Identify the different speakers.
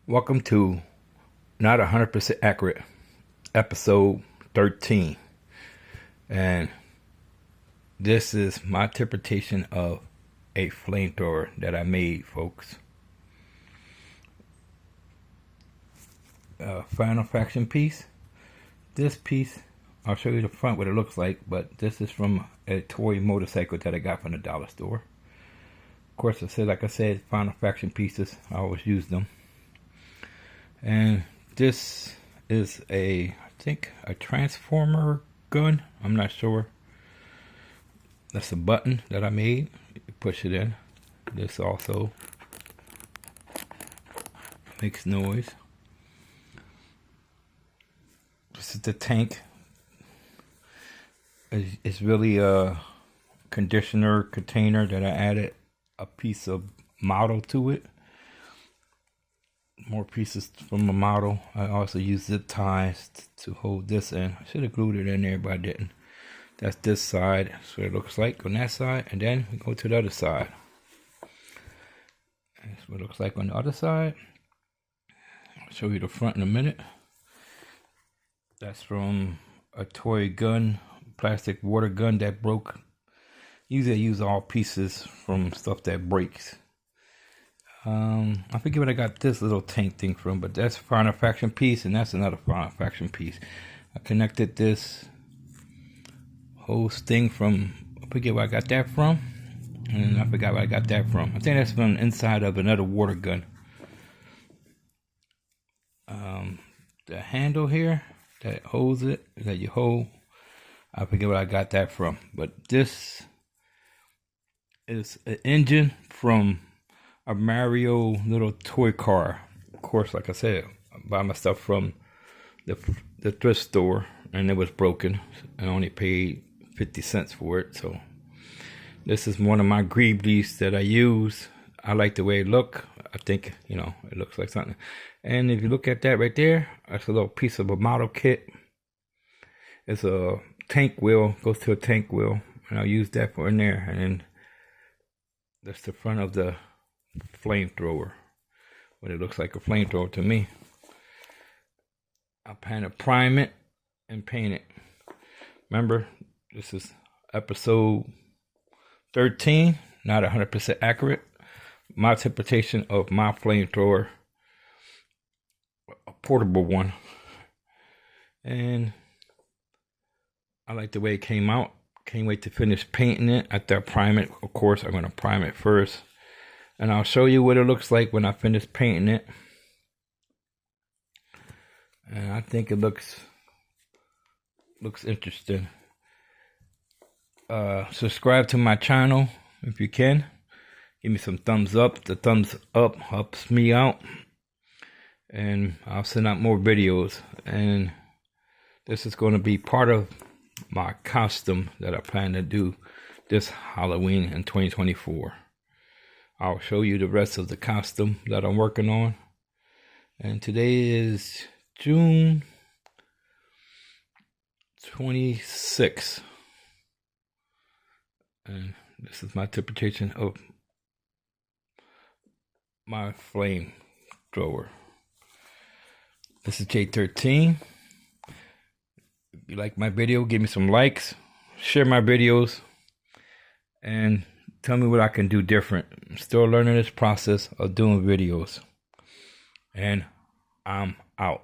Speaker 1: Welcome to Not 100% Accurate, episode 13. And this is my interpretation of a flamethrower that I made, folks. Final fraction piece. This piece, I'll show you the front what it looks like, but this is from a toy motorcycle that I got from the dollar store. Of course, like I said, final fraction pieces, I always use them. And this is I think a transformer gun. I'm not sure. That's a button that I made. You push it in. This also makes noise. This is the tank. It's really a conditioner container that I added a piece of model to it. More pieces from the model. I also use zip ties to hold this in. I should have glued it in there, but I didn't. That's this side. That's what it looks like on that side. And then we go to the other side. That's what it looks like on the other side. I'll show you the front in a minute. That's from a toy gun, plastic water gun that broke. Usually I use all pieces from stuff that breaks. I forget what I got this little tank thing from, but that's a final fraction piece, and that's another final fraction piece. I connected this whole thing from, I forget where I got that from, and I forgot where I got that from. I think that's from the inside of another water gun. The handle here that holds it, that you hold, I forget where I got that from, but this is an engine from a Mario little toy car. Of course, like I said, I buy my stuff from the thrift store, and it was broken. I only paid 50 cents for it. So this is one of my greeblies that I use. I like the way it look. I think, it looks like something. And if you look at that right there, that's a little piece of a model kit. It's a tank wheel, goes to a tank wheel, and I'll use that for in there. And then that's the front of the flamethrower. What it looks like a flamethrower to me. I plan to prime it and paint it. Remember, this is episode 13, not 100% accurate. My interpretation of my flamethrower, a portable one. And I like the way it came out. Can't wait to finish painting it after I prime it. Of course, I'm going to prime it first. And I'll show you what it looks like when I finish painting it. And I think it looks interesting. Subscribe to my channel if you can. Give me some thumbs up. The thumbs up helps me out. And I'll send out more videos. And this is going to be part of my costume that I plan to do this Halloween in 2024. I'll show you the rest of the costume that I'm working on. And today is June 26th. And this is my interpretation of my flamethrower. This is J13. If you like my video, give me some likes. Share my videos. And tell me what I can do different. I'm still learning this process of doing videos. And I'm out.